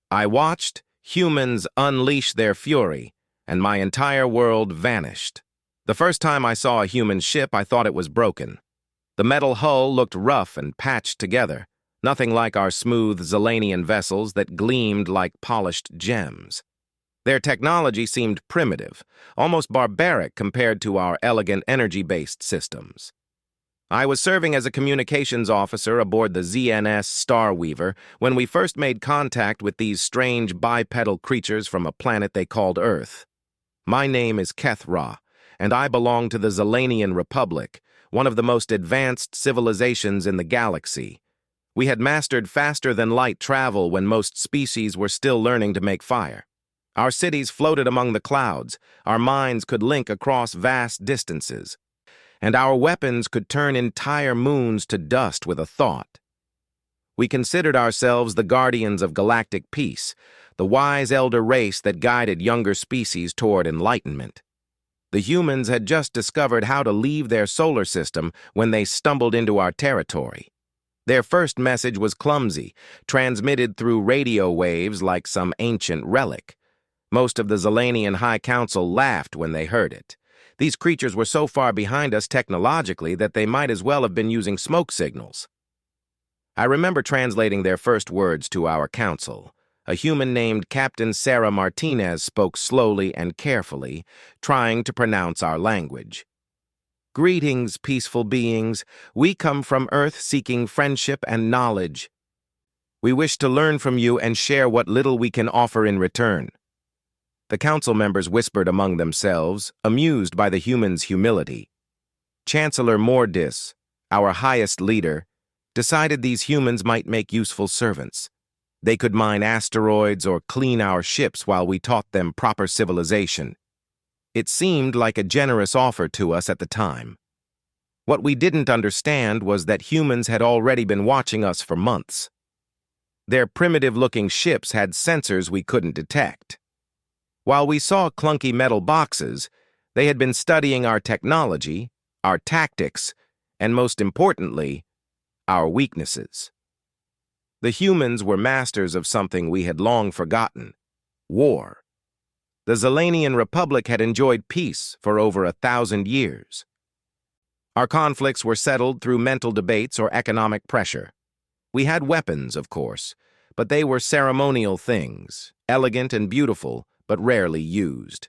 I watched humans unleash their fury, and my entire world vanished. The first time I saw a human ship, I thought it was broken. The metal hull looked rough and patched together, nothing like our smooth Zelanian vessels that gleamed like polished gems. Their technology seemed primitive, almost barbaric compared to our elegant energy-based systems. I was serving as a communications officer aboard the ZNS Starweaver when we first made contact with these strange bipedal creatures from a planet they called Earth. My name is Kethra, and I belong to the Zelanian Republic, one of the most advanced civilizations in the galaxy. We had mastered faster-than-light travel when most species were still learning to make fire. Our cities floated among the clouds, our minds could link across vast distances, and our weapons could turn entire moons to dust with a thought. We considered ourselves the guardians of galactic peace, the wise elder race that guided younger species toward enlightenment. The humans had just discovered how to leave their solar system when they stumbled into our territory. Their first message was clumsy, transmitted through radio waves like some ancient relic. Most of the Zelanian High Council laughed when they heard it. These creatures were so far behind us technologically that they might as well have been using smoke signals. I remember translating their first words to our council. A human named Captain Sarah Martinez spoke slowly and carefully, trying to pronounce our language. "Greetings, peaceful beings. We come from Earth seeking friendship and knowledge. We wish to learn from you and share what little we can offer in return." The council members whispered among themselves, amused by the humans' humility. Chancellor Mordis, our highest leader, decided these humans might make useful servants. They could mine asteroids or clean our ships while we taught them proper civilization. It seemed like a generous offer to us at the time. What we didn't understand was that humans had already been watching us for months. Their primitive-looking ships had sensors we couldn't detect. While we saw clunky metal boxes, they had been studying our technology, our tactics, and most importantly, our weaknesses. The humans were masters of something we had long forgotten: war. The Zelanian Republic had enjoyed peace for over 1,000 years. Our conflicts were settled through mental debates or economic pressure. We had weapons, of course, but they were ceremonial things, elegant and beautiful, but rarely used.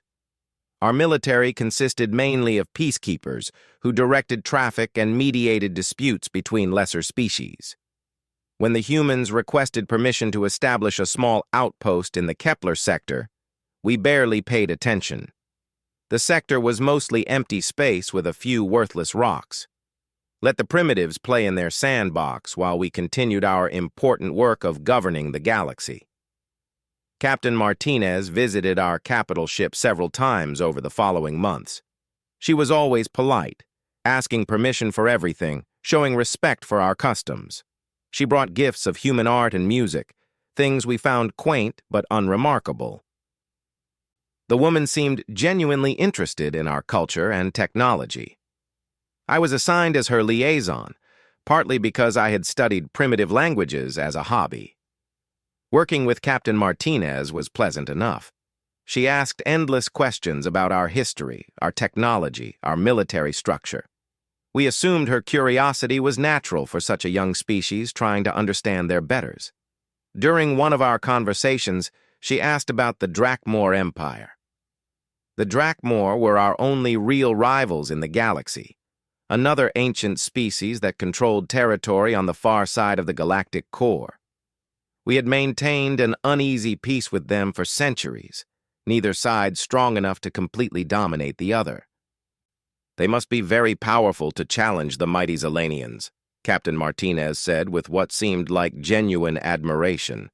Our military consisted mainly of peacekeepers who directed traffic and mediated disputes between lesser species. When the humans requested permission to establish a small outpost in the Kepler sector, we barely paid attention. The sector was mostly empty space with a few worthless rocks. Let the primitives play in their sandbox while we continued our important work of governing the galaxy. Captain Martinez visited our capital ship several times over the following months. She was always polite, asking permission for everything, showing respect for our customs. She brought gifts of human art and music, things we found quaint but unremarkable. The woman seemed genuinely interested in our culture and technology. I was assigned as her liaison, partly because I had studied primitive languages as a hobby. Working with Captain Martinez was pleasant enough. She asked endless questions about our history, our technology, our military structure. We assumed her curiosity was natural for such a young species trying to understand their betters. During one of our conversations, she asked about the Drakmor Empire. The Drakmor were our only real rivals in the galaxy, another ancient species that controlled territory on the far side of the galactic core. We had maintained an uneasy peace with them for centuries, neither side strong enough to completely dominate the other. "They must be very powerful to challenge the mighty Zelanians," Captain Martinez said with what seemed like genuine admiration.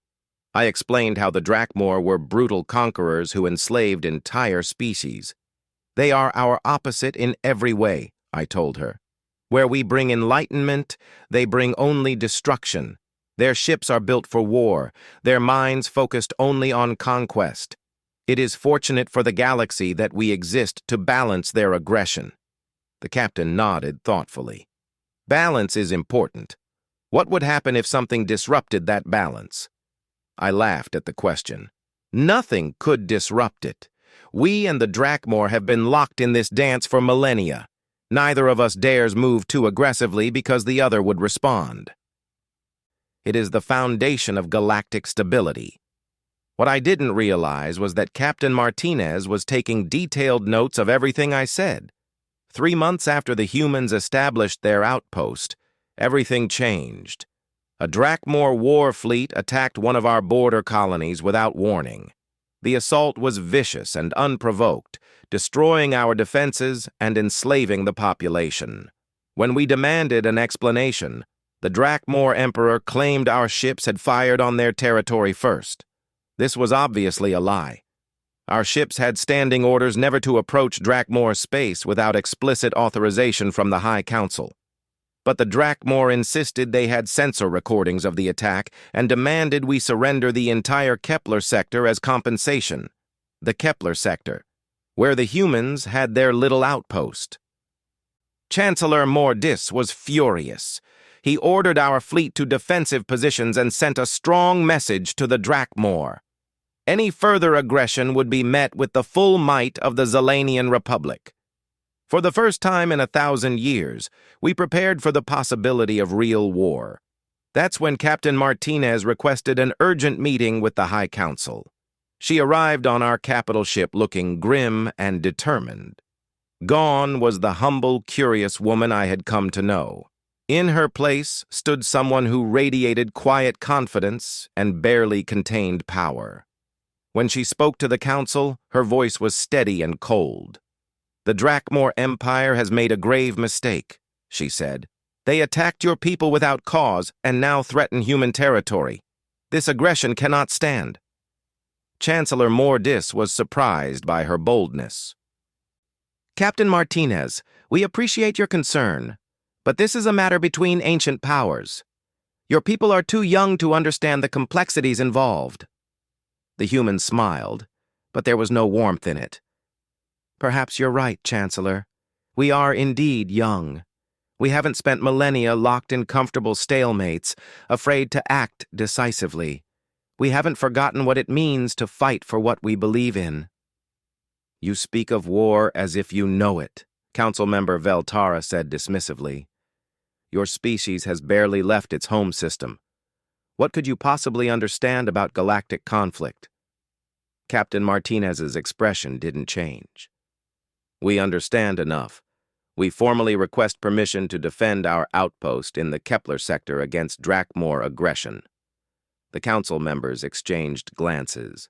I explained how the Drakmor were brutal conquerors who enslaved entire species. "They are our opposite in every way," I told her. "Where we bring enlightenment, they bring only destruction. Their ships are built for war, their minds focused only on conquest. It is fortunate for the galaxy that we exist to balance their aggression." The captain nodded thoughtfully. "Balance is important. What would happen if something disrupted that balance?" I laughed at the question. Nothing could disrupt it. We and the Drakmor have been locked in this dance for millennia. Neither of us dares move too aggressively because the other would respond. It is the foundation of galactic stability. What I didn't realize was that Captain Martinez was taking detailed notes of everything I said. 3 months after the humans established their outpost, everything changed. A Drakmor war fleet attacked one of our border colonies without warning. The assault was vicious and unprovoked, destroying our defenses and enslaving the population. When we demanded an explanation, the Drakmor Emperor claimed our ships had fired on their territory first. This was obviously a lie. Our ships had standing orders never to approach Drakmor space without explicit authorization from the High Council. But the Drakmor insisted they had sensor recordings of the attack and demanded we surrender the entire Kepler sector as compensation. The Kepler sector, where the humans had their little outpost. Chancellor Mordis was furious. He ordered our fleet to defensive positions and sent a strong message to the Drakmor. Any further aggression would be met with the full might of the Zelanian Republic. For the first time in 1,000 years, we prepared for the possibility of real war. That's when Captain Martinez requested an urgent meeting with the High Council. She arrived on our capital ship looking grim and determined. Gone was the humble, curious woman I had come to know. In her place stood someone who radiated quiet confidence and barely contained power. When she spoke to the council, her voice was steady and cold. "The Drakmor Empire has made a grave mistake," she said. "They attacked your people without cause and now threaten human territory. This aggression cannot stand." Chancellor Mordis was surprised by her boldness. "Captain Martinez, we appreciate your concern, but this is a matter between ancient powers. Your people are too young to understand the complexities involved." The human smiled, but there was no warmth in it. "Perhaps you're right, Chancellor. We are indeed young. We haven't spent millennia locked in comfortable stalemates, afraid to act decisively. We haven't forgotten what it means to fight for what we believe in." "You speak of war as if you know it," Council Member Veltara said dismissively. "Your species has barely left its home system. What could you possibly understand about galactic conflict?" Captain Martinez's expression didn't change. "We understand enough. We formally request permission to defend our outpost in the Kepler sector against Drakmor aggression." The council members exchanged glances.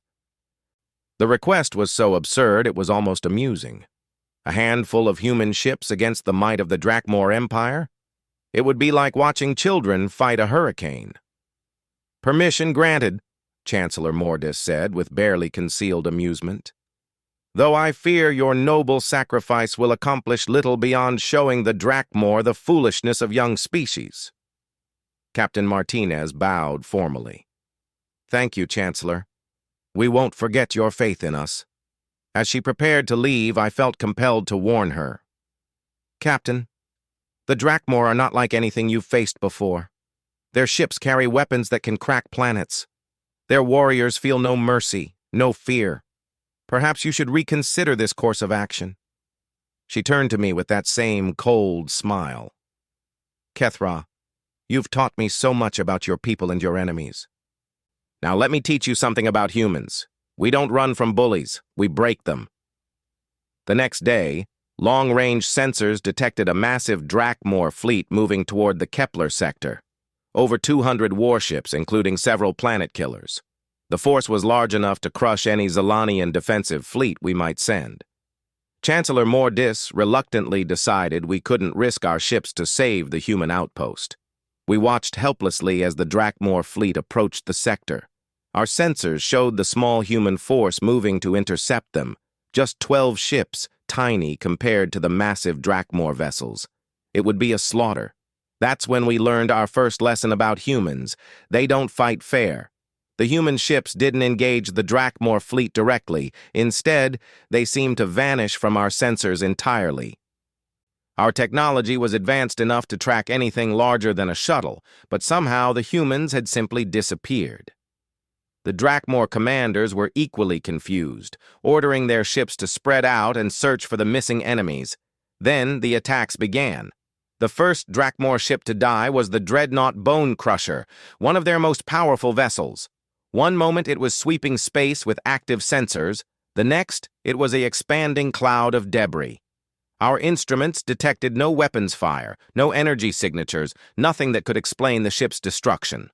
The request was so absurd it was almost amusing. A handful of human ships against the might of the Drakmor Empire? It would be like watching children fight a hurricane. "Permission granted," Chancellor Mordis said with barely concealed amusement. "Though I fear your noble sacrifice will accomplish little beyond showing the Drakmor the foolishness of young species." Captain Martinez bowed formally. "Thank you, Chancellor. We won't forget your faith in us." As she prepared to leave, I felt compelled to warn her. "Captain, the Drakmor are not like anything you've faced before. Their ships carry weapons that can crack planets. Their warriors feel no mercy, no fear. Perhaps you should reconsider this course of action." She turned to me with that same cold smile. "Kethra, you've taught me so much about your people and your enemies. Now let me teach you something about humans. We don't run from bullies, we break them." The next day, long-range sensors detected a massive Drakmor fleet moving toward the Kepler sector. Over 200 warships, including several planet killers. The force was large enough to crush any Zelanian defensive fleet we might send. Chancellor Mordis reluctantly decided we couldn't risk our ships to save the human outpost. We watched helplessly as the Drakmor fleet approached the sector. Our sensors showed the small human force moving to intercept them. Just 12 ships, tiny compared to the massive Drakmor vessels. It would be a slaughter. That's when we learned our first lesson about humans. They don't fight fair. The human ships didn't engage the Drakmor fleet directly. Instead, they seemed to vanish from our sensors entirely. Our technology was advanced enough to track anything larger than a shuttle, but somehow the humans had simply disappeared. The Drakmor commanders were equally confused, ordering their ships to spread out and search for the missing enemies. Then the attacks began. The first Drakmor ship to die was the dreadnought Bone Crusher, one of their most powerful vessels. One moment it was sweeping space with active sensors, the next it was an expanding cloud of debris. Our instruments detected no weapons fire, no energy signatures, nothing that could explain the ship's destruction.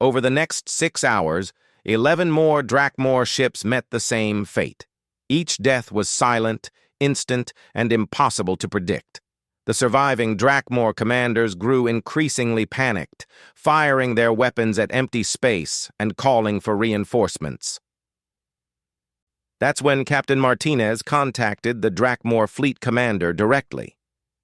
Over the next 6 hours, 11 more Drakmor ships met the same fate. Each death was silent, instant, and impossible to predict. The surviving Drakmor commanders grew increasingly panicked, firing their weapons at empty space and calling for reinforcements. That's when Captain Martinez contacted the Drakmor fleet commander directly.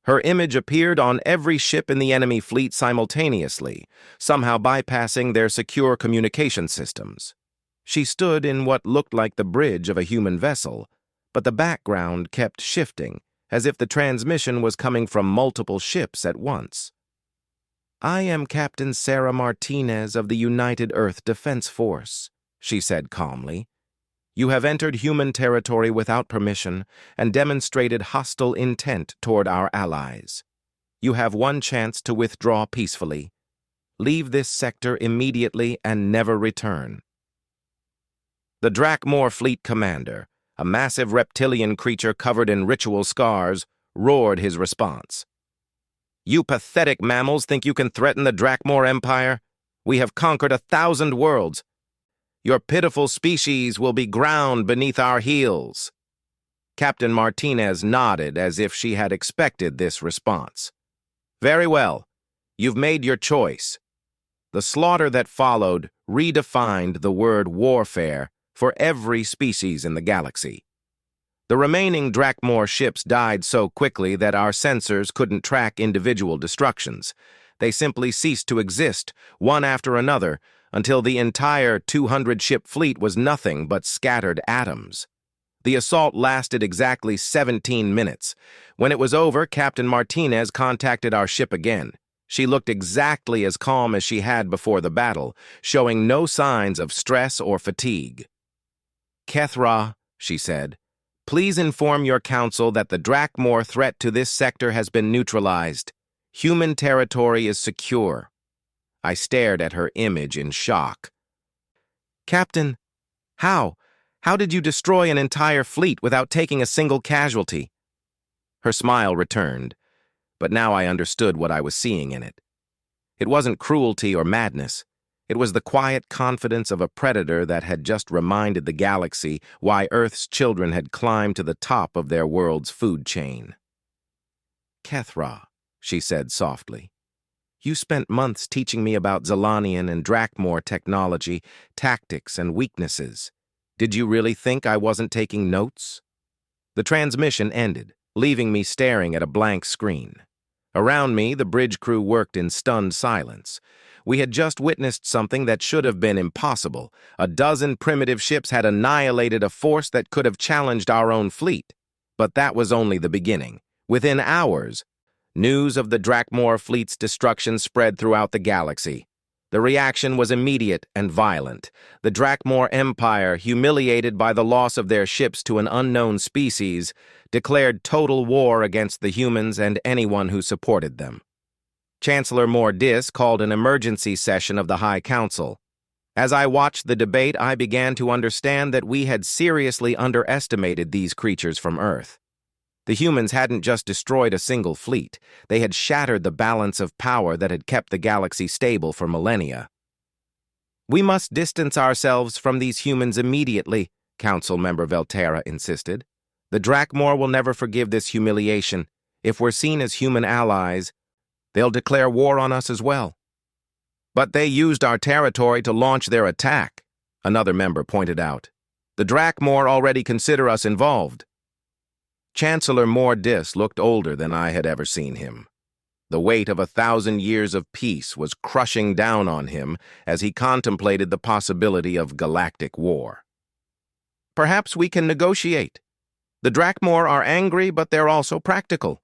Her image appeared on every ship in the enemy fleet simultaneously, somehow bypassing their secure communication systems. She stood in what looked like the bridge of a human vessel, but the background kept shifting, as if the transmission was coming from multiple ships at once. "I am Captain Sarah Martinez of the United Earth Defense Force," she said calmly. "You have entered human territory without permission and demonstrated hostile intent toward our allies. You have one chance to withdraw peacefully. Leave this sector immediately and never return." The Drakmor fleet commander, a massive reptilian creature covered in ritual scars, roared his response. "You pathetic mammals think you can threaten the Drakmor Empire? We have conquered 1,000 worlds. Your pitiful species will be ground beneath our heels." Captain Martinez nodded as if she had expected this response. "Very well. You've made your choice." The slaughter that followed redefined the word warfare for every species in the galaxy. The remaining Drakmor ships died so quickly that our sensors couldn't track individual destructions. They simply ceased to exist, one after another, until the entire 200-ship fleet was nothing but scattered atoms. The assault lasted exactly 17 minutes. When it was over, Captain Martinez contacted our ship again. She looked exactly as calm as she had before the battle, showing no signs of stress or fatigue. "Kethra," she said, "please inform your council that the Drakmor threat to this sector has been neutralized. Human territory is secure." I stared at her image in shock. "Captain, how? How did you destroy an entire fleet without taking a single casualty?" Her smile returned, but now I understood what I was seeing in it. It wasn't cruelty or madness. It was the quiet confidence of a predator that had just reminded the galaxy why Earth's children had climbed to the top of their world's food chain. "Kethra," she said softly, "you spent months teaching me about Zolanian and Drakmor technology, tactics, and weaknesses. Did you really think I wasn't taking notes?" The transmission ended, leaving me staring at a blank screen. Around me, the bridge crew worked in stunned silence. We had just witnessed something that should have been impossible. A dozen primitive ships had annihilated a force that could have challenged our own fleet. But that was only the beginning. Within hours, news of the Drakmor fleet's destruction spread throughout the galaxy. The reaction was immediate and violent. The Drakmor Empire, humiliated by the loss of their ships to an unknown species, declared total war against the humans and anyone who supported them. Chancellor Mordis called an emergency session of the High Council. As I watched the debate, I began to understand that we had seriously underestimated these creatures from Earth. The humans hadn't just destroyed a single fleet, they had shattered the balance of power that had kept the galaxy stable for millennia. "We must distance ourselves from these humans immediately," Council Member Velterra insisted. "The Drakmor will never forgive this humiliation. If we're seen as human allies, they'll declare war on us as well." "But they used our territory to launch their attack," another member pointed out. "The Drakmor already consider us involved." Chancellor Mordis looked older than I had ever seen him. The weight of 1,000 years of peace was crushing down on him as he contemplated the possibility of galactic war. "Perhaps we can negotiate. The Drakmor are angry, but they're also practical.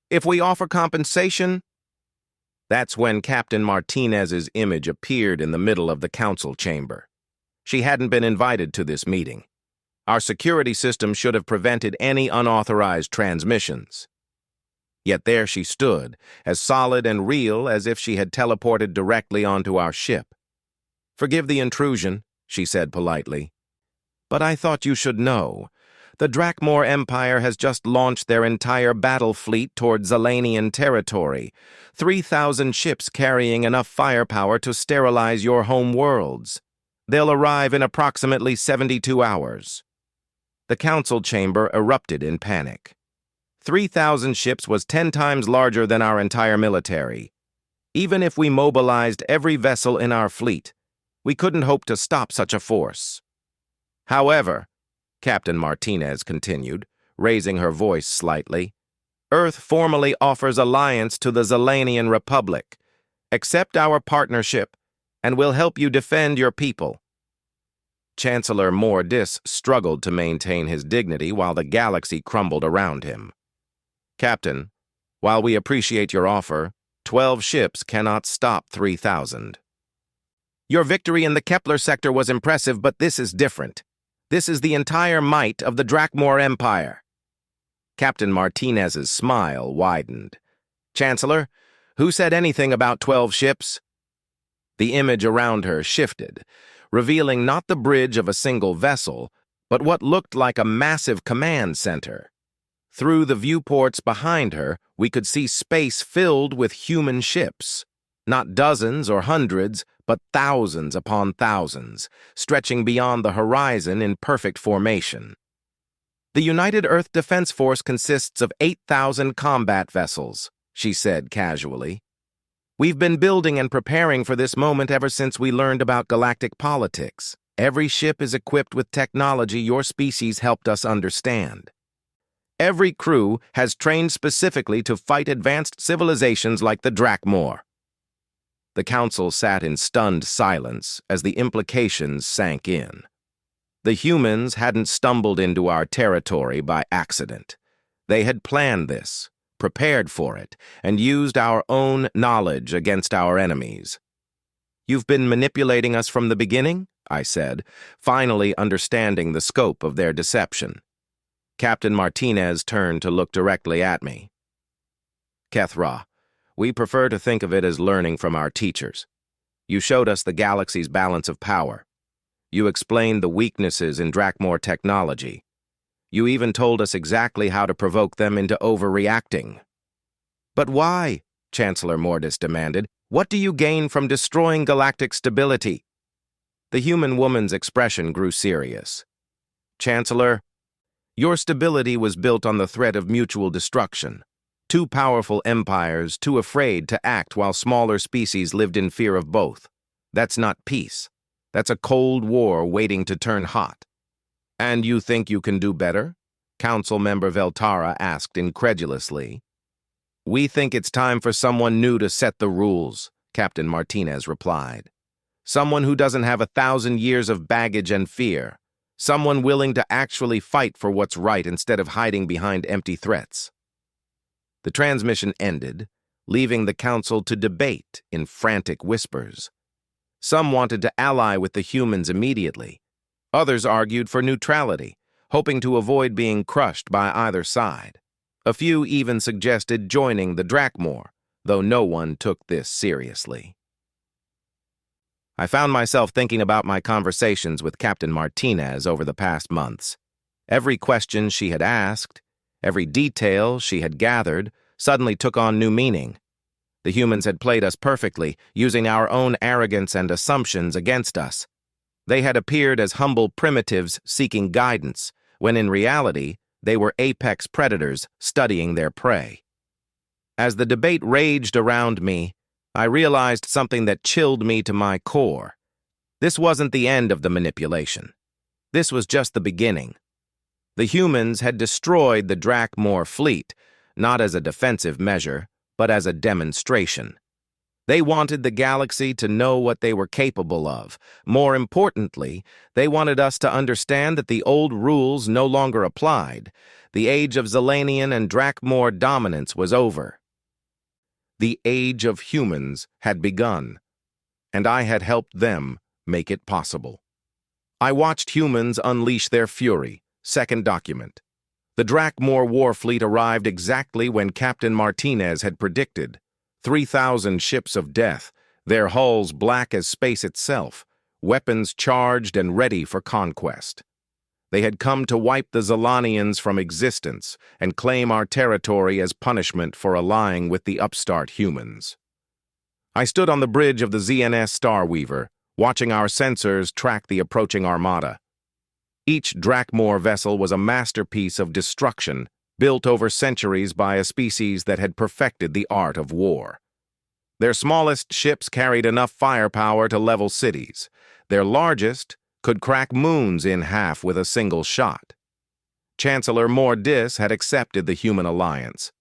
If we offer compensation..." That's when Captain Martinez's image appeared in the middle of the council chamber. She hadn't been invited to this meeting. Our security system should have prevented any unauthorized transmissions. Yet there she stood, as solid and real as if she had teleported directly onto our ship. "Forgive the intrusion," she said politely. "But I thought you should know. The Drakmor Empire has just launched their entire battle fleet toward Zalanian territory, 3,000 ships carrying enough firepower to sterilize your home worlds. They'll arrive in approximately 72 hours. The council chamber erupted in panic. 3,000 ships was 10 times larger than our entire military. Even if we mobilized every vessel in our fleet, we couldn't hope to stop such a force. However," Captain Martinez continued, raising her voice slightly, "Earth formally offers alliance to the Zalanian Republic. Accept our partnership, and we'll help you defend your people." Chancellor Mortis struggled to maintain his dignity while the galaxy crumbled around him. "Captain, while we appreciate your offer, 12 ships cannot stop 3,000. Your victory in the Kepler sector was impressive, but this is different. This is the entire might of the Drakmor Empire." Captain Martinez's smile widened. "Chancellor, who said anything about 12 ships?" The image around her shifted, revealing not the bridge of a single vessel, but what looked like a massive command center. Through the viewports behind her, we could see space filled with human ships. Not dozens or hundreds, but thousands upon thousands, stretching beyond the horizon in perfect formation. "The United Earth Defense Force consists of 8,000 combat vessels," she said casually. "We've been building and preparing for this moment ever since we learned about galactic politics. Every ship is equipped with technology your species helped us understand. Every crew has trained specifically to fight advanced civilizations like the Drakmor." The council sat in stunned silence as the implications sank in. The humans hadn't stumbled into our territory by accident. They had planned this, prepared for it, and used our own knowledge against our enemies. "You've been manipulating us from the beginning?" I said, finally understanding the scope of their deception. Captain Martinez turned to look directly at me. "Kethra, we prefer to think of it as learning from our teachers. You showed us the galaxy's balance of power. You explained the weaknesses in Drakmor technology. You even told us exactly how to provoke them into overreacting." "But why?" Chancellor Mortis demanded. "What do you gain from destroying galactic stability?" The human woman's expression grew serious. "Chancellor, your stability was built on the threat of mutual destruction. Two powerful empires, too afraid to act while smaller species lived in fear of both. That's not peace. That's a cold war waiting to turn hot." "And you think you can do better?" Council member Veltara asked incredulously. "We think it's time for someone new to set the rules," Captain Martinez replied. "Someone who doesn't have 1,000 years of baggage and fear. Someone willing to actually fight for what's right instead of hiding behind empty threats." The transmission ended, leaving the council to debate in frantic whispers. Some wanted to ally with the humans immediately. Others argued for neutrality, hoping to avoid being crushed by either side. A few even suggested joining the Drakmor, though no one took this seriously. I found myself thinking about my conversations with Captain Martinez over the past months. Every question she had asked, every detail she had gathered, suddenly took on new meaning. The humans had played us perfectly, using our own arrogance and assumptions against us. They had appeared as humble primitives seeking guidance, when in reality, they were apex predators studying their prey. As the debate raged around me, I realized something that chilled me to my core. This wasn't the end of the manipulation. This was just the beginning. The humans had destroyed the Drakmor fleet, not as a defensive measure, but as a demonstration. They wanted the galaxy to know what they were capable of. More importantly, they wanted us to understand that the old rules no longer applied. The age of Zalanian and Drakmor dominance was over. The age of humans had begun, and I had helped them make it possible. I watched humans unleash their fury. Second document. The Drakmor war fleet arrived exactly when Captain Martinez had predicted. 3,000 ships of death, their hulls black as space itself, weapons charged and ready for conquest. They had come to wipe the Zalanians from existence and claim our territory as punishment for allying with the upstart humans. I stood on the bridge of the ZNS Starweaver, watching our sensors track the approaching armada. Each Drakmor vessel was a masterpiece of destruction, built over centuries by a species that had perfected the art of war. Their smallest ships carried enough firepower to level cities. Their largest could crack moons in half with a single shot. Chancellor Mortis had accepted the human alliance,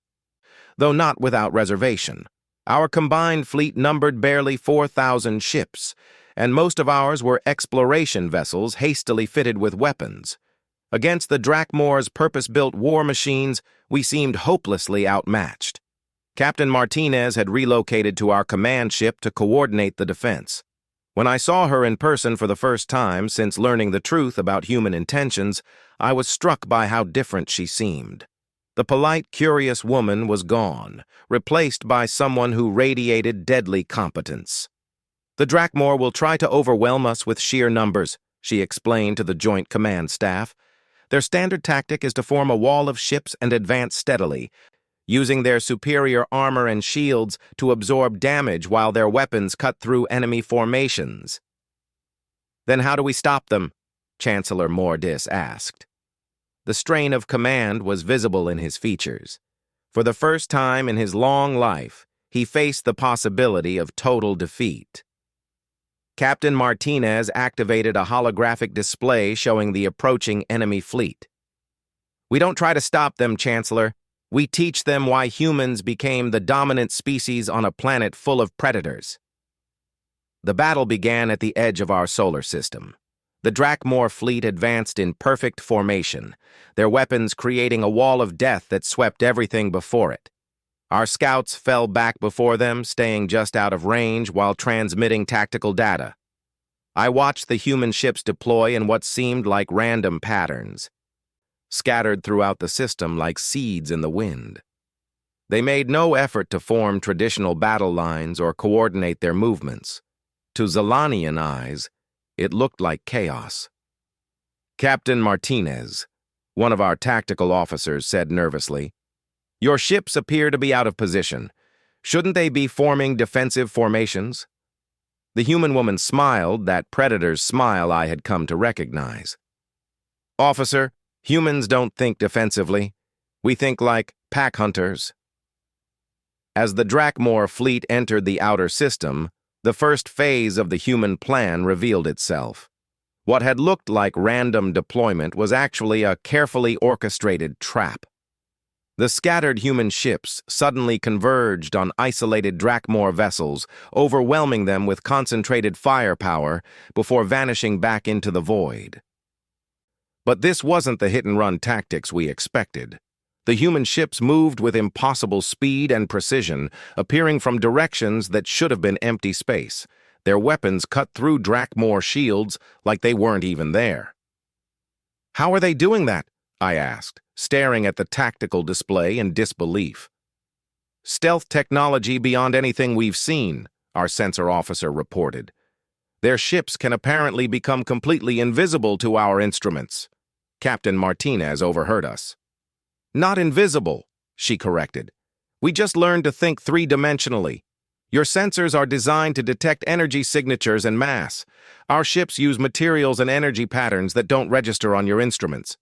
though not without reservation. Our combined fleet numbered barely 4,000 ships, and most of ours were exploration vessels hastily fitted with weapons. Against the Drakmor's purpose-built war machines, we seemed hopelessly outmatched. Captain Martinez had relocated to our command ship to coordinate the defense. When I saw her in person for the first time since learning the truth about human intentions, I was struck by how different she seemed. The polite, curious woman was gone, replaced by someone who radiated deadly competence. "The Drakmor will try to overwhelm us with sheer numbers," she explained to the Joint Command Staff. "Their standard tactic is to form a wall of ships and advance steadily, using their superior armor and shields to absorb damage while their weapons cut through enemy formations." "Then how do we stop them?" Chancellor Mortis asked. The strain of command was visible in his features. For the first time in his long life, he faced the possibility of total defeat. Captain Martinez activated a holographic display showing the approaching enemy fleet. "We don't try to stop them, Chancellor. We teach them why humans became the dominant species on a planet full of predators." The battle began at the edge of our solar system. The Drakmor fleet advanced in perfect formation, their weapons creating a wall of death that swept everything before it. Our scouts fell back before them, staying just out of range while transmitting tactical data. I watched the human ships deploy in what seemed like random patterns, scattered throughout the system like seeds in the wind. They made no effort to form traditional battle lines or coordinate their movements. To Zalanian eyes, it looked like chaos. "Captain Martinez," one of our tactical officers said nervously, "your ships appear to be out of position. Shouldn't they be forming defensive formations?" The human woman smiled, that predator's smile I had come to recognize. "Officer, humans don't think defensively. We think like pack hunters." As the Drakmor fleet entered the outer system, the first phase of the human plan revealed itself. What had looked like random deployment was actually a carefully orchestrated trap. The scattered human ships suddenly converged on isolated Drakmor vessels, overwhelming them with concentrated firepower before vanishing back into the void. But this wasn't the hit-and-run tactics we expected. The human ships moved with impossible speed and precision, appearing from directions that should have been empty space. Their weapons cut through Drakmor shields like they weren't even there. "How are they doing that?" I asked, staring at the tactical display in disbelief. "Stealth technology beyond anything we've seen," our sensor officer reported. "Their ships can apparently become completely invisible to our instruments." Captain Martinez overheard us. "Not invisible," she corrected. "We just learned to think three-dimensionally. Your sensors are designed to detect energy signatures and mass. Our ships use materials and energy patterns that don't register on your instruments."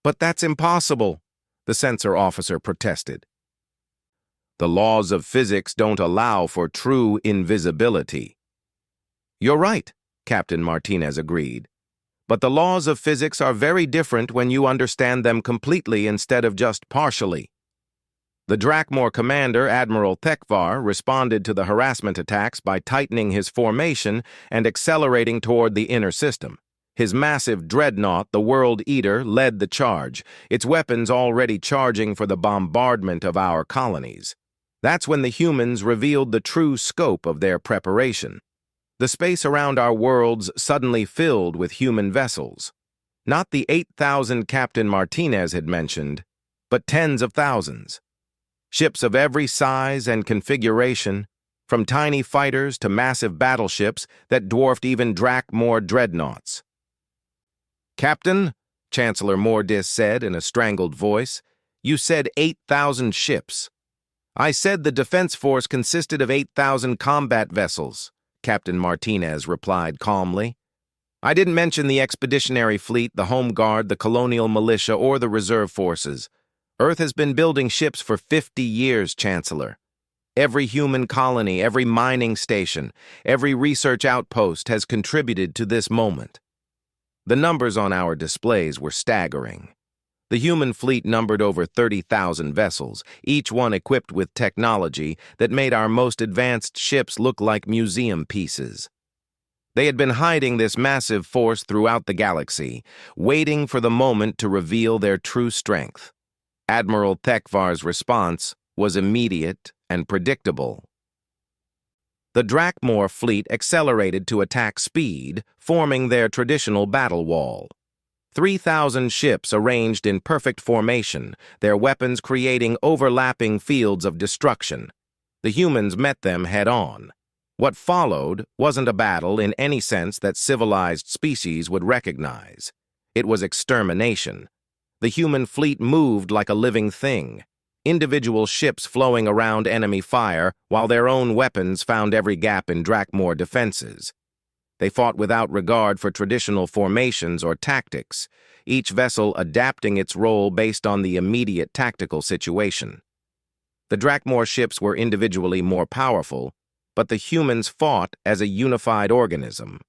"But that's impossible," the sensor officer protested. "The laws of physics don't allow for true invisibility." "You're right," Captain Martinez agreed. "But the laws of physics are very different when you understand them completely instead of just partially." The Drakmor commander, Admiral Thekvar, responded to the harassment attacks by tightening his formation and accelerating toward the inner system. His massive dreadnought, the World Eater, led the charge, its weapons already charging for the bombardment of our colonies. That's when the humans revealed the true scope of their preparation. The space around our worlds suddenly filled with human vessels. Not the 8,000 Captain Martinez had mentioned, but tens of thousands. Ships of every size and configuration, from tiny fighters to massive battleships that dwarfed even Drakmor dreadnoughts. "Captain," Chancellor Mordis said in a strangled voice, "you said 8,000 ships." "I said the defense force consisted of 8,000 combat vessels," Captain Martinez replied calmly. "I didn't mention the expeditionary fleet, the home guard, the colonial militia, or the reserve forces. Earth has been building ships for 50 years, Chancellor. Every human colony, every mining station, every research outpost has contributed to this moment." The numbers on our displays were staggering. The human fleet numbered over 30,000 vessels, each one equipped with technology that made our most advanced ships look like museum pieces. They had been hiding this massive force throughout the galaxy, waiting for the moment to reveal their true strength. Admiral Thekvar's response was immediate and predictable. The Drakmor fleet accelerated to attack speed, forming their traditional battle wall. 3,000 ships arranged in perfect formation, their weapons creating overlapping fields of destruction. The humans met them head-on. What followed wasn't a battle in any sense that civilized species would recognize. It was extermination. The human fleet moved like a living thing, individual ships flowing around enemy fire while their own weapons found every gap in Drakmor defenses. They fought without regard for traditional formations or tactics, each vessel adapting its role based on the immediate tactical situation. The Drakmor ships were individually more powerful, but the humans fought as a unified organism.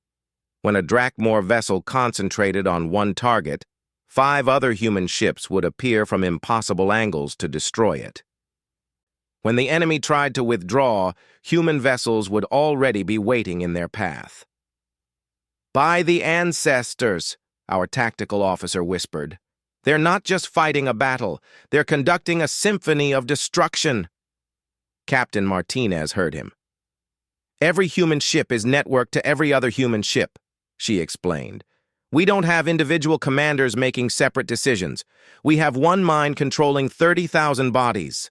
When a Drakmor vessel concentrated on one target, 5 other human ships would appear from impossible angles to destroy it. When the enemy tried to withdraw, human vessels would already be waiting in their path. "By the ancestors," our tactical officer whispered. "They're not just fighting a battle, they're conducting a symphony of destruction." Captain Martinez heard him. "Every human ship is networked to every other human ship," she explained. "We don't have individual commanders making separate decisions. We have one mind controlling 30,000 bodies."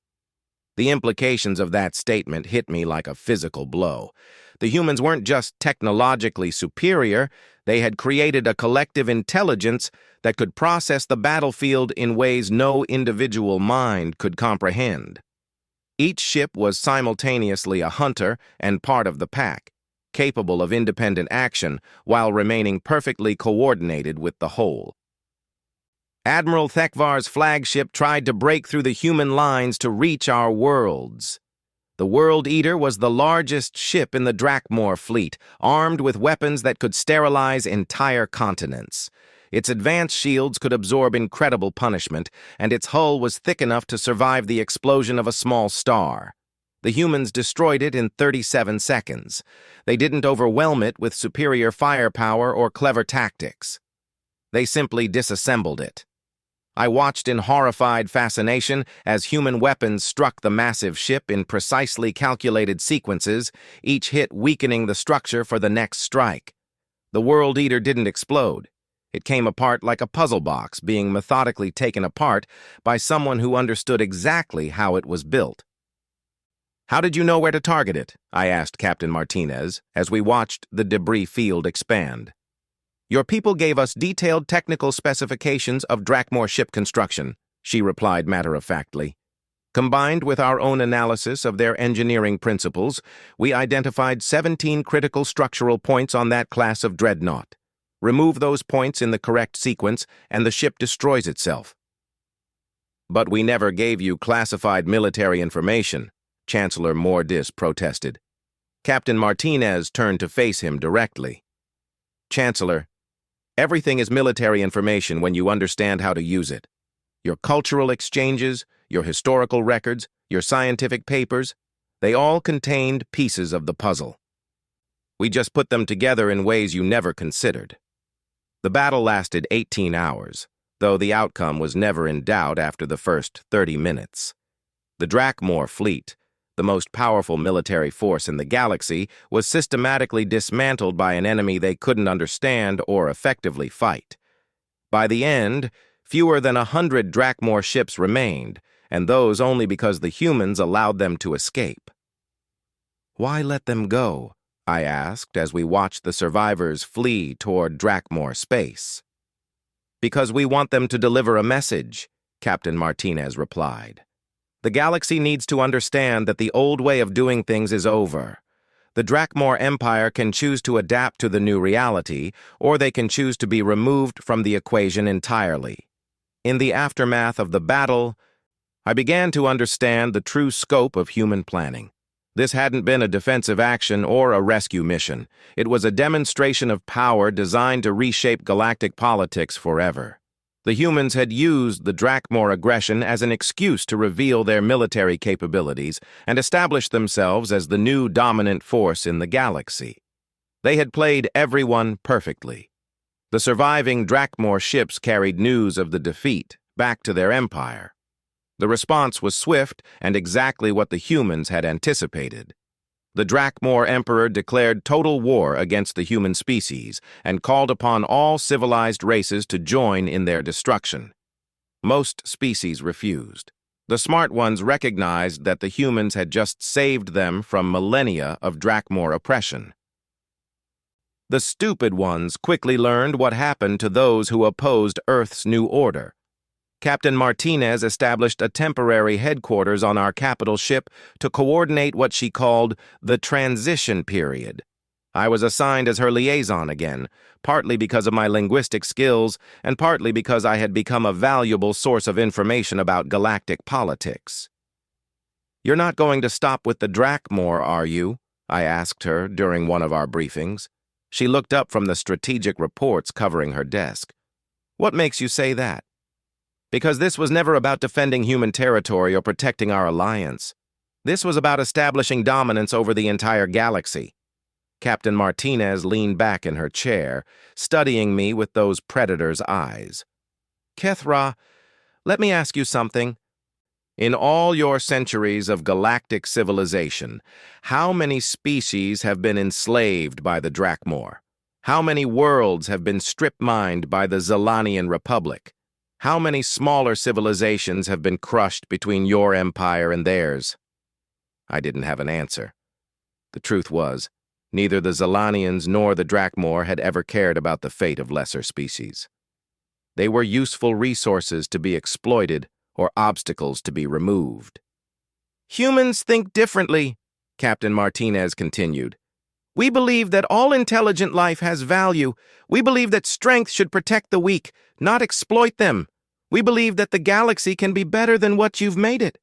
The implications of that statement hit me like a physical blow. The humans weren't just technologically superior, they had created a collective intelligence that could process the battlefield in ways no individual mind could comprehend. Each ship was simultaneously a hunter and part of the pack, capable of independent action while remaining perfectly coordinated with the whole. Admiral Thekvar's flagship tried to break through the human lines to reach our worlds. The World Eater was the largest ship in the Drakmor fleet, armed with weapons that could sterilize entire continents. Its advanced shields could absorb incredible punishment, and its hull was thick enough to survive the explosion of a small star. The humans destroyed it in 37 seconds. They didn't overwhelm it with superior firepower or clever tactics. They simply disassembled it. I watched in horrified fascination as human weapons struck the massive ship in precisely calculated sequences, each hit weakening the structure for the next strike. The World Eater didn't explode. It came apart like a puzzle box being methodically taken apart by someone who understood exactly how it was built. "How did you know where to target it?" I asked Captain Martinez as we watched the debris field expand. "Your people gave us detailed technical specifications of Drakmor ship construction," she replied matter-of-factly. "Combined with our own analysis of their engineering principles, we identified 17 critical structural points on that class of dreadnought. Remove those points in the correct sequence, and the ship destroys itself." "But we never gave you classified military information," Chancellor Mordis protested. Captain Martinez turned to face him directly. "Chancellor, everything is military information when you understand how to use it. Your cultural exchanges, your historical records, your scientific papers, they all contained pieces of the puzzle. We just put them together in ways you never considered." The battle lasted 18 hours, though the outcome was never in doubt after the first 30 minutes. The Drakmor fleet, The most powerful military force in the galaxy was systematically dismantled by an enemy they couldn't understand or effectively fight. By the end, fewer than 100 Drakmor ships remained, and those only because the humans allowed them to escape. "Why let them go?" I asked as we watched the survivors flee toward Drakmor space. "Because we want them to deliver a message," Captain Martinez replied. "The galaxy needs to understand that the old way of doing things is over. The Drakmor Empire can choose to adapt to the new reality, or they can choose to be removed from the equation entirely." In the aftermath of the battle, I began to understand the true scope of human planning. This hadn't been a defensive action or a rescue mission. It was a demonstration of power designed to reshape galactic politics forever. The humans had used the Drakmor aggression as an excuse to reveal their military capabilities and establish themselves as the new dominant force in the galaxy. They had played everyone perfectly. The surviving Drakmor ships carried news of the defeat back to their empire. The response was swift and exactly what the humans had anticipated. The Drakmor Emperor declared total war against the human species and called upon all civilized races to join in their destruction. Most species refused. The smart ones recognized that the humans had just saved them from millennia of Drakmor oppression. The stupid ones quickly learned what happened to those who opposed Earth's new order. Captain Martinez established a temporary headquarters on our capital ship to coordinate what she called the transition period. I was assigned as her liaison again, partly because of my linguistic skills and partly because I had become a valuable source of information about galactic politics. "You're not going to stop with the Drakmor, are you?" I asked her during one of our briefings. She looked up from the strategic reports covering her desk. "What makes you say that?" "Because this was never about defending human territory or protecting our alliance. This was about establishing dominance over the entire galaxy." Captain Martinez leaned back in her chair, studying me with those predator's eyes. "Kethra, let me ask you something. In all your centuries of galactic civilization, how many species have been enslaved by the Drakmor? How many worlds have been strip-mined by the Zilanian Republic? How many smaller civilizations have been crushed between your empire and theirs?" I didn't have an answer. The truth was, neither the Zilanians nor the Drakmor had ever cared about the fate of lesser species. They were useful resources to be exploited or obstacles to be removed. "Humans think differently," Captain Martinez continued. "We believe that all intelligent life has value. We believe that strength should protect the weak, not exploit them. We believe that the galaxy can be better than what you've made it."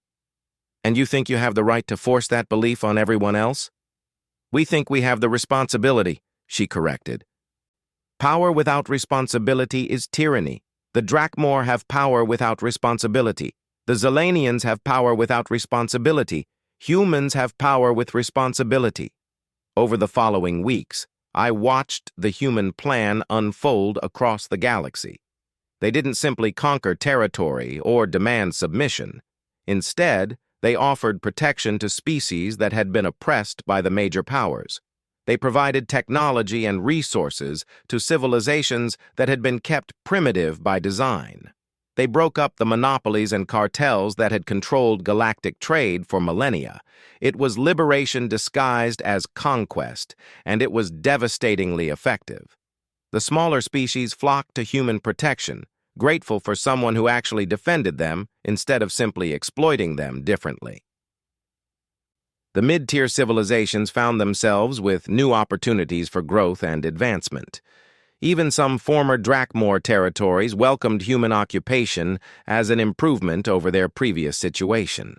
"And you think you have the right to force that belief on everyone else?" "We think we have the responsibility," she corrected. "Power without responsibility is tyranny. The Drakmor have power without responsibility. The Zilanians have power without responsibility. Humans have power with responsibility." Over the following weeks, I watched the human plan unfold across the galaxy. They didn't simply conquer territory or demand submission. Instead, they offered protection to species that had been oppressed by the major powers. They provided technology and resources to civilizations that had been kept primitive by design. They broke up the monopolies and cartels that had controlled galactic trade for millennia. It was liberation disguised as conquest, and it was devastatingly effective. The smaller species flocked to human protection, grateful for someone who actually defended them instead of simply exploiting them differently. The mid-tier civilizations found themselves with new opportunities for growth and advancement. Even some former Drakmor territories welcomed human occupation as an improvement over their previous situation.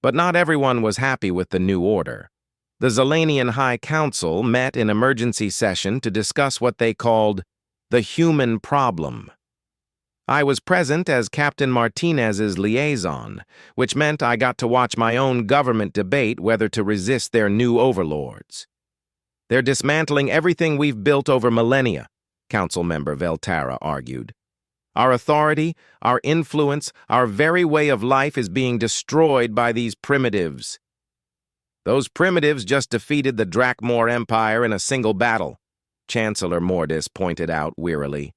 But not everyone was happy with the new order. The Zilanian High Council met in emergency session to discuss what they called the human problem. I was present as Captain Martinez's liaison, which meant I got to watch my own government debate whether to resist their new overlords. "They're dismantling everything we've built over millennia," Council Member Veltara argued. "Our authority, our influence, our very way of life is being destroyed by these primitives." Those primitives just defeated the Drakmor Empire in a single battle, Chancellor Mordis pointed out wearily.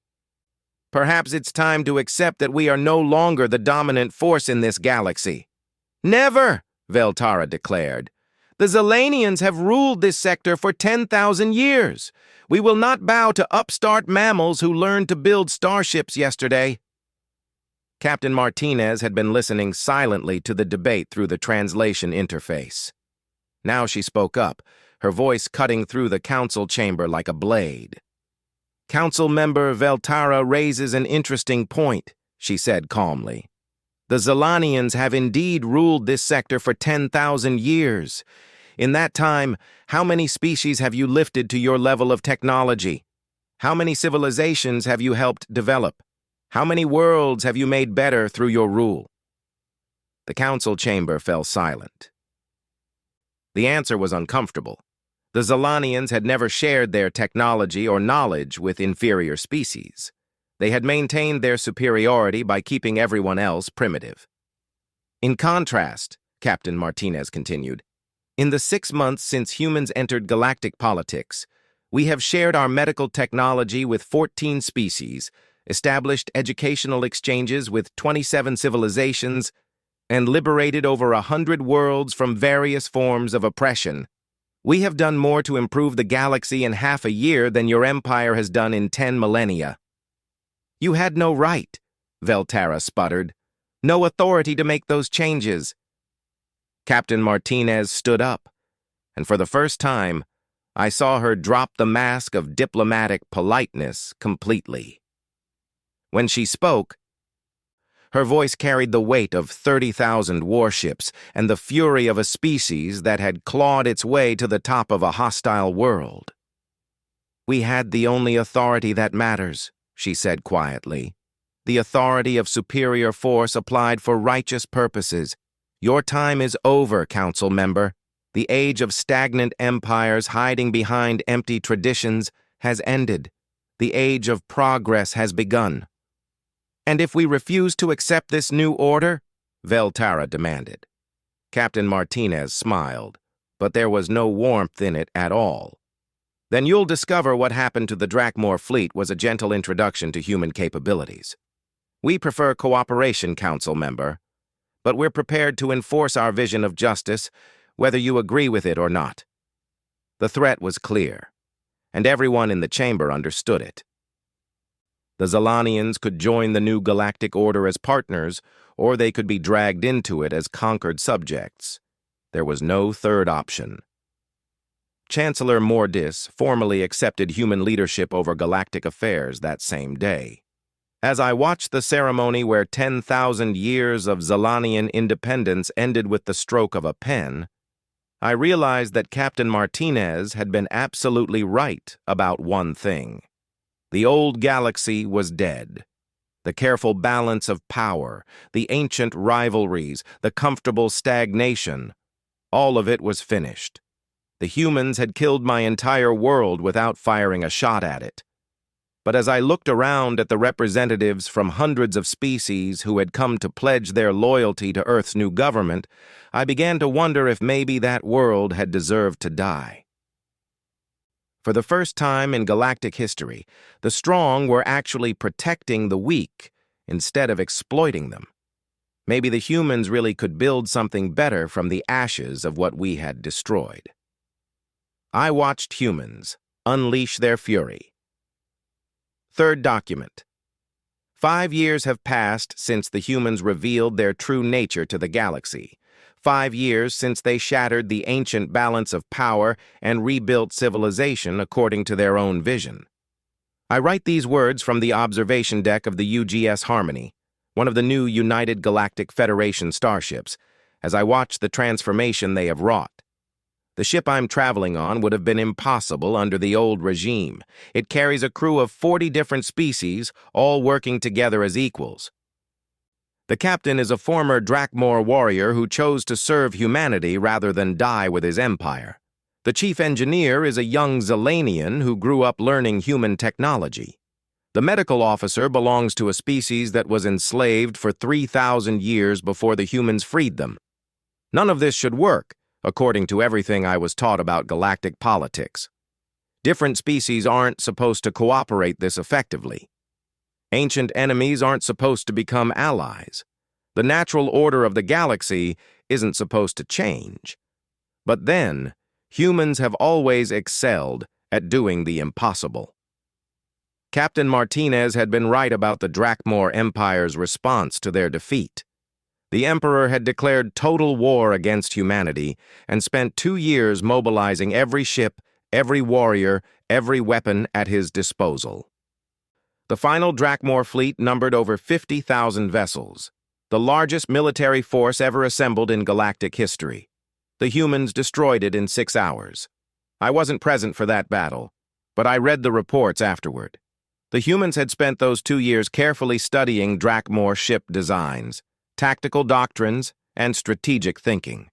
Perhaps it's time to accept that we are no longer the dominant force in this galaxy. Never, Veltara declared. The Zilanians have ruled this sector for 10,000 years. We will not bow to upstart mammals who learned to build starships yesterday. Captain Martinez had been listening silently to the debate through the translation interface. Now she spoke up, her voice cutting through the council chamber like a blade. Council member Veltara raises an interesting point, she said calmly. The Zilanians have indeed ruled this sector for 10,000 years. In that time, how many species have you lifted to your level of technology? How many civilizations have you helped develop? How many worlds have you made better through your rule? The council chamber fell silent. The answer was uncomfortable. The Zilanians had never shared their technology or knowledge with inferior species. They had maintained their superiority by keeping everyone else primitive. In contrast, Captain Martinez continued, in the 6 months since humans entered galactic politics, we have shared our medical technology with 14 species, established educational exchanges with 27 civilizations, and liberated over 100 worlds from various forms of oppression. We have done more to improve the galaxy in half a year than your empire has done in 10 millennia. You had no right, Veltara sputtered. No authority to make those changes. Captain Martinez stood up, and for the first time, I saw her drop the mask of diplomatic politeness completely. When she spoke, her voice carried the weight of 30,000 warships and the fury of a species that had clawed its way to the top of a hostile world. We had the only authority that matters, she said quietly. The authority of superior force applied for righteous purposes. Your time is over, council member. The age of stagnant empires hiding behind empty traditions has ended. The age of progress has begun. And if we refuse to accept this new order? Veltara demanded. Captain Martinez smiled, but there was no warmth in it at all. Then you'll discover what happened to the Drakmor fleet was a gentle introduction to human capabilities. We prefer cooperation, council member, but we're prepared to enforce our vision of justice, whether you agree with it or not. The threat was clear, and everyone in the chamber understood it. The Zilanians could join the new galactic order as partners, or they could be dragged into it as conquered subjects. There was no third option. Chancellor Mordis formally accepted human leadership over galactic affairs that same day. As I watched the ceremony where 10,000 years of Zilanian independence ended with the stroke of a pen, I realized that Captain Martinez had been absolutely right about one thing. The old galaxy was dead. The careful balance of power, the ancient rivalries, the comfortable stagnation, all of it was finished. The humans had killed my entire world without firing a shot at it. But as I looked around at the representatives from hundreds of species who had come to pledge their loyalty to Earth's new government, I began to wonder if maybe that world had deserved to die. For the first time in galactic history, the strong were actually protecting the weak instead of exploiting them. Maybe the humans really could build something better from the ashes of what we had destroyed. I watched humans unleash their fury. Third document. 5 years have passed since the humans revealed their true nature to the galaxy. 5 years since they shattered the ancient balance of power and rebuilt civilization according to their own vision. I write these words from the observation deck of the UGS Harmony, one of the new United Galactic Federation starships, as I watch the transformation they have wrought. The ship I'm traveling on would have been impossible under the old regime. It carries a crew of 40 different species, all working together as equals. The captain is a former Drakmor warrior who chose to serve humanity rather than die with his empire. The chief engineer is a young Zilanian who grew up learning human technology. The medical officer belongs to a species that was enslaved for 3,000 years before the humans freed them. None of this should work, according to everything I was taught about galactic politics. Different species aren't supposed to cooperate this effectively. Ancient enemies aren't supposed to become allies. The natural order of the galaxy isn't supposed to change. But then, humans have always excelled at doing the impossible. Captain Martinez had been right about the Drakmor Empire's response to their defeat. The Emperor had declared total war against humanity and spent 2 years mobilizing every ship, every warrior, every weapon at his disposal. The final Drakmor fleet numbered over 50,000 vessels, the largest military force ever assembled in galactic history. The humans destroyed it in 6 hours. I wasn't present for that battle, but I read the reports afterward. The humans had spent those 2 years carefully studying Drakmor ship designs, tactical doctrines, and strategic thinking.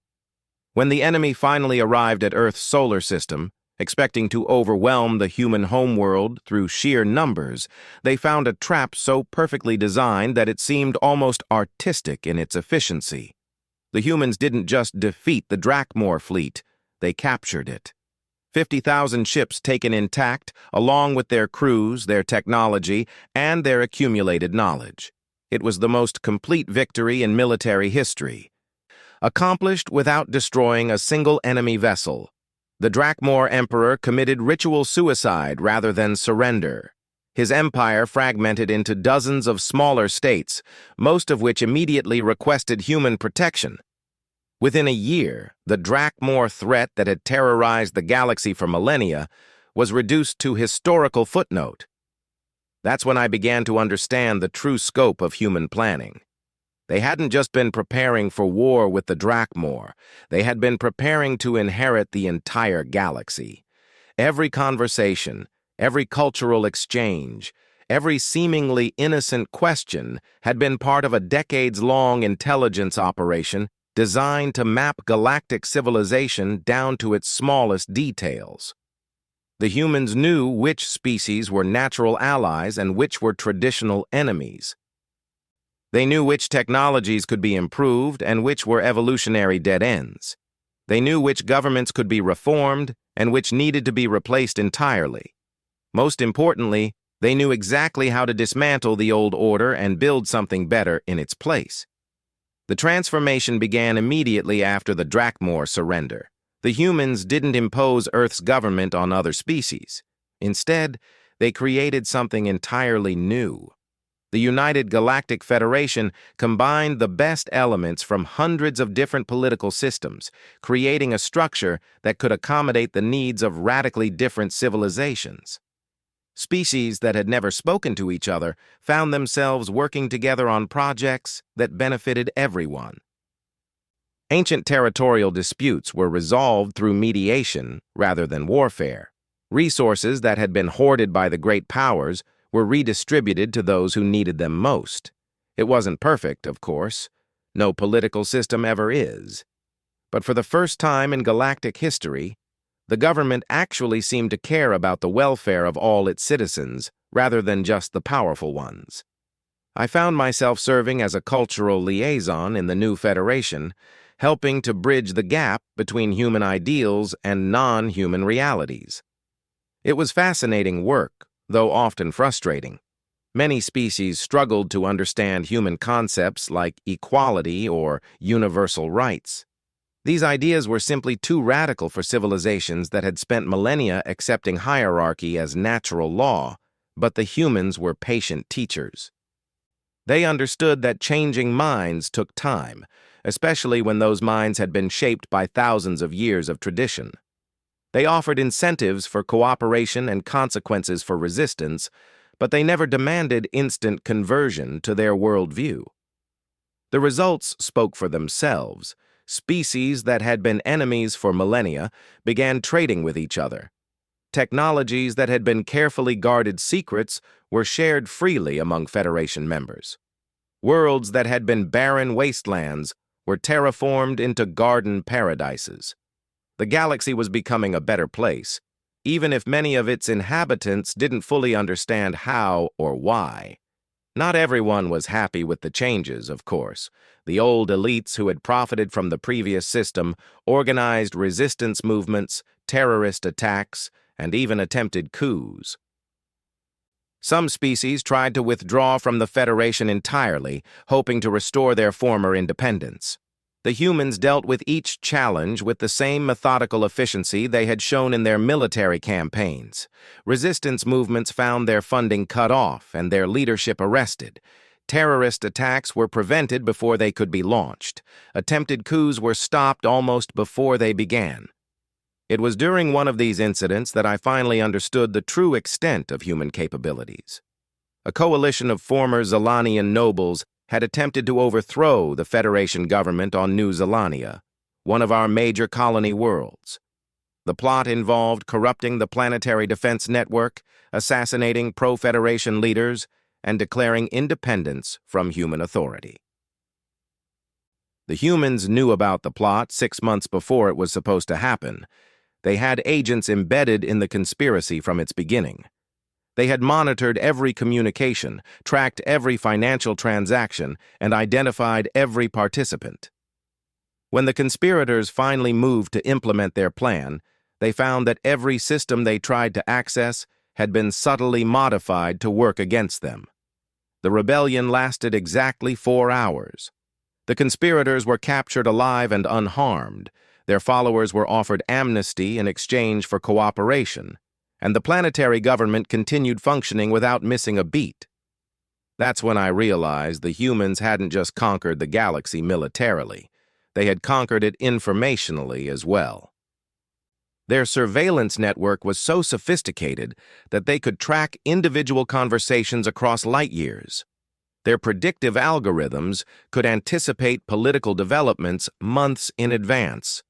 When the enemy finally arrived at Earth's solar system, expecting to overwhelm the human homeworld through sheer numbers, they found a trap so perfectly designed that it seemed almost artistic in its efficiency. The humans didn't just defeat the Drakmor fleet, they captured it. 50,000 ships taken intact, along with their crews, their technology, and their accumulated knowledge. It was the most complete victory in military history. Accomplished without destroying a single enemy vessel, the Drakmor Emperor committed ritual suicide rather than surrender. His empire fragmented into dozens of smaller states, most of which immediately requested human protection. Within a year, the Drakmor threat that had terrorized the galaxy for millennia was reduced to historical footnote. That's when I began to understand the true scope of human planning. They hadn't just been preparing for war with the Drakmor, they had been preparing to inherit the entire galaxy. Every conversation, every cultural exchange, every seemingly innocent question had been part of a decades-long intelligence operation designed to map galactic civilization down to its smallest details. The humans knew which species were natural allies and which were traditional enemies. They knew which technologies could be improved and which were evolutionary dead ends. They knew which governments could be reformed and which needed to be replaced entirely. Most importantly, they knew exactly how to dismantle the old order and build something better in its place. The transformation began immediately after the Drakmor surrender. The humans didn't impose Earth's government on other species. Instead, they created something entirely new. The United Galactic Federation combined the best elements from hundreds of different political systems, creating a structure that could accommodate the needs of radically different civilizations. Species that had never spoken to each other found themselves working together on projects that benefited everyone. Ancient territorial disputes were resolved through mediation rather than warfare. Resources that had been hoarded by the great powers were redistributed to those who needed them most. It wasn't perfect, of course. No political system ever is. But for the first time in galactic history, the government actually seemed to care about the welfare of all its citizens rather than just the powerful ones. I found myself serving as a cultural liaison in the new federation, helping to bridge the gap between human ideals and non-human realities. It was fascinating work, though often frustrating. Many species struggled to understand human concepts like equality or universal rights. These ideas were simply too radical for civilizations that had spent millennia accepting hierarchy as natural law, but the humans were patient teachers. They understood that changing minds took time, especially when those minds had been shaped by thousands of years of tradition. They offered incentives for cooperation and consequences for resistance, but they never demanded instant conversion to their worldview. The results spoke for themselves. Species that had been enemies for millennia began trading with each other. Technologies that had been carefully guarded secrets were shared freely among Federation members. Worlds that had been barren wastelands were terraformed into garden paradises. The galaxy was becoming a better place, even if many of its inhabitants didn't fully understand how or why. Not everyone was happy with the changes, of course. The old elites who had profited from the previous system organized resistance movements, terrorist attacks, and even attempted coups. Some species tried to withdraw from the Federation entirely, hoping to restore their former independence. The humans dealt with each challenge with the same methodical efficiency they had shown in their military campaigns. Resistance movements found their funding cut off and their leadership arrested. Terrorist attacks were prevented before they could be launched. Attempted coups were stopped almost before they began. It was during one of these incidents that I finally understood the true extent of human capabilities. A coalition of former Zelanian nobles had attempted to overthrow the Federation government on New Zelania, one of our major colony worlds. The plot involved corrupting the planetary defense network, assassinating pro-Federation leaders, and declaring independence from human authority. The humans knew about the plot 6 months before it was supposed to happen. They had agents embedded in the conspiracy from its beginning. They had monitored every communication, tracked every financial transaction, and identified every participant. When the conspirators finally moved to implement their plan, they found that every system they tried to access had been subtly modified to work against them. The rebellion lasted exactly 4 hours. The conspirators were captured alive and unharmed. Their followers were offered amnesty in exchange for cooperation, and the planetary government continued functioning without missing a beat. That's when I realized the humans hadn't just conquered the galaxy militarily. They had conquered it informationally as well. Their surveillance network was so sophisticated that they could track individual conversations across light years. Their predictive algorithms could anticipate political developments months in advance.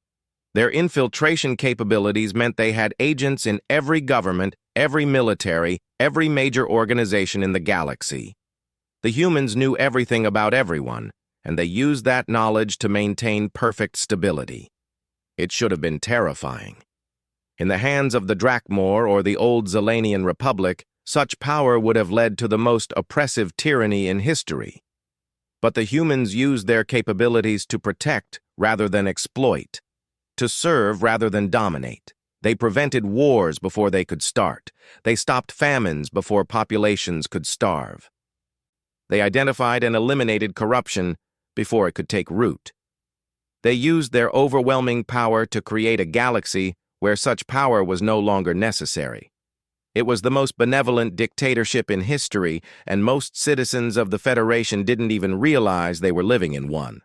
Their infiltration capabilities meant they had agents in every government, every military, every major organization in the galaxy. The humans knew everything about everyone, and they used that knowledge to maintain perfect stability. It should have been terrifying. In the hands of the Drakmor or the old Zelanian Republic, such power would have led to the most oppressive tyranny in history. But the humans used their capabilities to protect rather than exploit, to serve rather than dominate. They prevented wars before they could start. They stopped famines before populations could starve. They identified and eliminated corruption before it could take root. They used their overwhelming power to create a galaxy where such power was no longer necessary. It was the most benevolent dictatorship in history, and most citizens of the Federation didn't even realize they were living in one.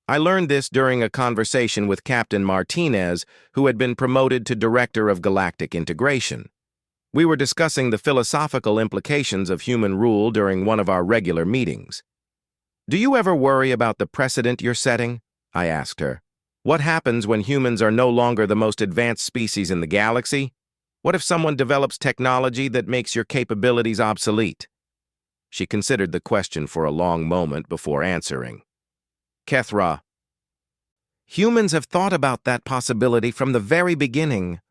I learned this during a conversation with Captain Martinez, who had been promoted to Director of Galactic Integration. We were discussing the philosophical implications of human rule during one of our regular meetings. "Do you ever worry about the precedent you're setting?" I asked her. "What happens when humans are no longer the most advanced species in the galaxy? What if someone develops technology that makes your capabilities obsolete?" She considered the question for a long moment before answering. "Kethra, humans have thought about that possibility from the very beginning.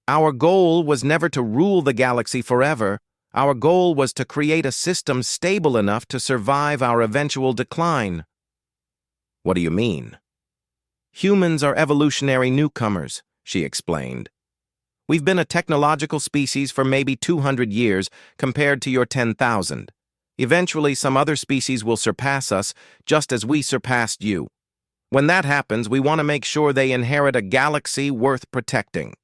Our goal was never to rule the galaxy forever. Our goal was to create a system stable enough to survive our eventual decline." "What do you mean?" "Humans are evolutionary newcomers," she explained. "We've been a technological species for maybe 200 years compared to your 10,000. Eventually, some other species will surpass us, just as we surpassed you. When that happens, we want to make sure they inherit a galaxy worth protecting."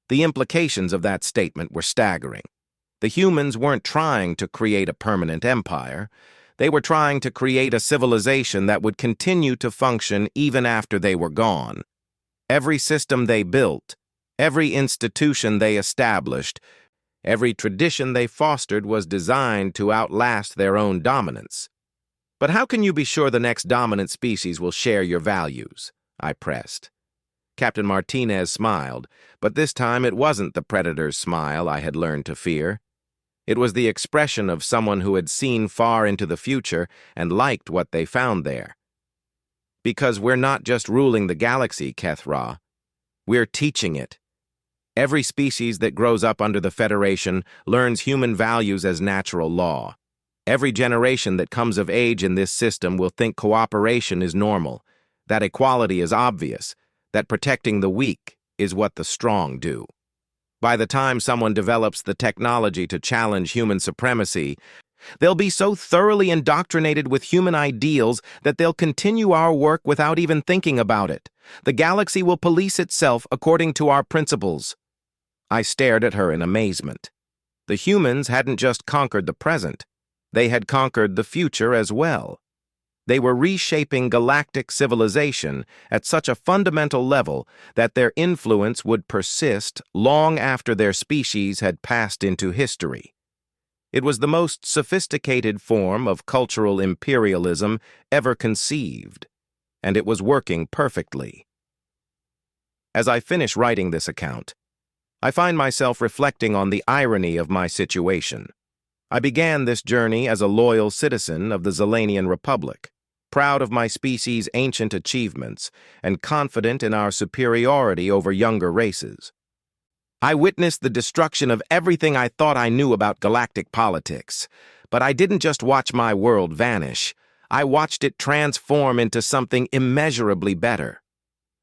The implications of that statement were staggering. The humans weren't trying to create a permanent empire. They were trying to create a civilization that would continue to function even after they were gone. Every system they built, every institution they established, every tradition they fostered was designed to outlast their own dominance. "But how can you be sure the next dominant species will share your values?" I pressed. Captain Martinez smiled, but this time it wasn't the predator's smile I had learned to fear. It was the expression of someone who had seen far into the future and liked what they found there. "Because we're not just ruling the galaxy, Kethra. We're teaching it. Every species that grows up under the Federation learns human values as natural law. Every generation that comes of age in this system will think cooperation is normal, that equality is obvious, that protecting the weak is what the strong do. By the time someone develops the technology to challenge human supremacy, they'll be so thoroughly indoctrinated with human ideals that they'll continue our work without even thinking about it. The galaxy will police itself according to our principles. I stared at her in amazement. The humans hadn't just conquered the present. They had conquered the future as well. They were reshaping galactic civilization at such a fundamental level that their influence would persist long after their species had passed into history. It was the most sophisticated form of cultural imperialism ever conceived, and it was working perfectly. As I finish writing this account, I find myself reflecting on the irony of my situation. I began this journey as a loyal citizen of the Zelanian Republic, proud of my species' ancient achievements and confident in our superiority over younger races. I witnessed the destruction of everything I thought I knew about galactic politics, but I didn't just watch my world vanish. I watched it transform into something immeasurably better.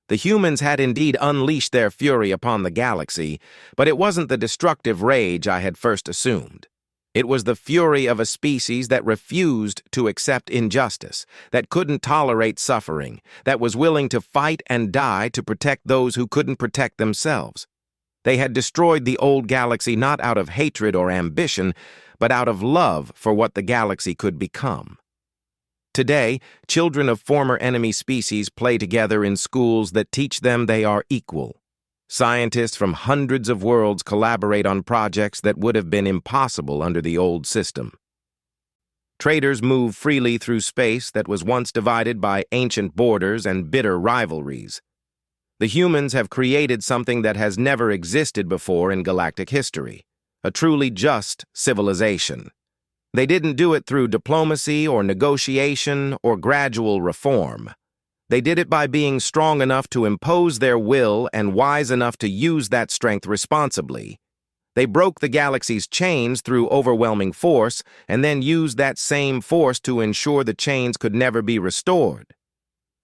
The humans had indeed unleashed their fury upon the galaxy, but it wasn't the destructive rage I had first assumed. It was the fury of a species that refused to accept injustice, that couldn't tolerate suffering, that was willing to fight and die to protect those who couldn't protect themselves. They had destroyed the old galaxy not out of hatred or ambition, but out of love for what the galaxy could become. Today, children of former enemy species play together in schools that teach them they are equal. Scientists from hundreds of worlds collaborate on projects that would have been impossible under the old system. Traders move freely through space that was once divided by ancient borders and bitter rivalries. The humans have created something that has never existed before in galactic history, a truly just civilization. They didn't do it through diplomacy or negotiation or gradual reform. They did it by being strong enough to impose their will and wise enough to use that strength responsibly. They broke the galaxy's chains through overwhelming force and then used that same force to ensure the chains could never be restored.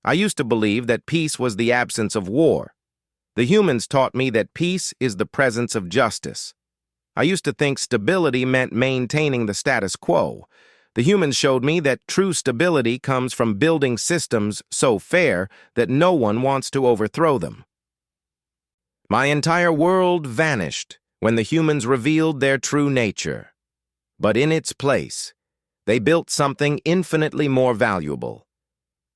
I used to believe that peace was the absence of war. The humans taught me that peace is the presence of justice. I used to think stability meant maintaining the status quo. The humans showed me that true stability comes from building systems so fair that no one wants to overthrow them. My entire world vanished when the humans revealed their true nature. But in its place, they built something infinitely more valuable.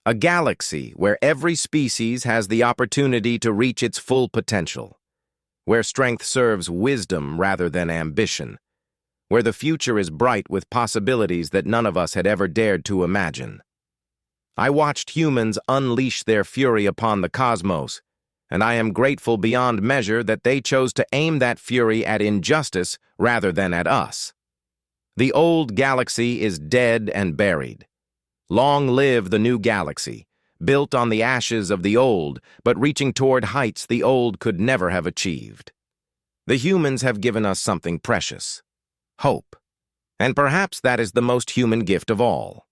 A galaxy where every species has the opportunity to reach its full potential, where strength serves wisdom rather than ambition, where the future is bright with possibilities that none of us had ever dared to imagine. I watched humans unleash their fury upon the cosmos, and I am grateful beyond measure that they chose to aim that fury at injustice rather than at us. The old galaxy is dead and buried. Long live the new galaxy, built on the ashes of the old, but reaching toward heights the old could never have achieved. The humans have given us something precious. Hope. And perhaps that is the most human gift of all.